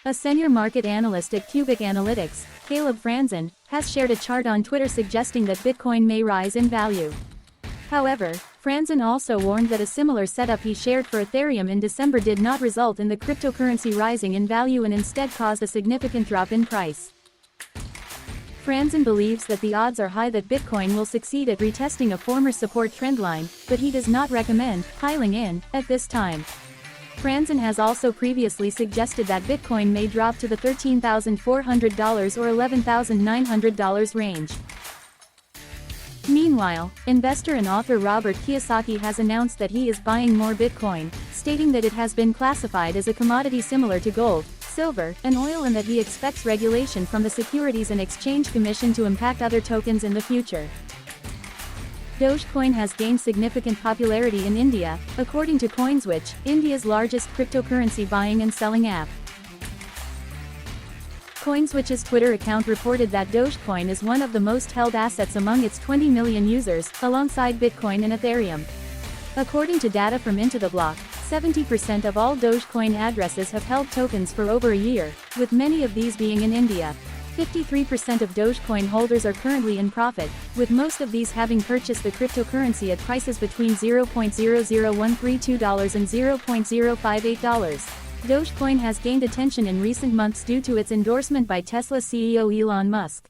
A senior market analyst at Cubic Analytics, Caleb Franzen, has shared a chart on Twitter suggesting that Bitcoin may rise in value. However, Franzen also warned that a similar setup he shared for Ethereum in December did not result in the cryptocurrency rising in value and instead caused a significant drop in price. Franzen believes that the odds are high that Bitcoin will succeed at retesting a former support trendline, but he does not recommend piling in at this time. Franzen has also previously suggested that Bitcoin may drop to the $13,400 or $11,900 range. Meanwhile, investor and author Robert Kiyosaki has announced that he is buying more Bitcoin, stating that it has been classified as a commodity similar to gold, silver, and oil, and that he expects regulation from the Securities and Exchange Commission to impact other tokens in the future. Dogecoin has gained significant popularity in India, according to CoinSwitch, India's largest cryptocurrency buying and selling app. CoinSwitch's Twitter account reported that Dogecoin is one of the most held assets among its 20 million users, alongside Bitcoin and Ethereum. According to data from Into the Block, 70% of all Dogecoin addresses have held tokens for over a year, with many of these being in India. 53% of Dogecoin holders are currently in profit, with most of these having purchased the cryptocurrency at prices between $0.00132 and $0.058. Dogecoin has gained attention in recent months due to its endorsement by Tesla CEO Elon Musk.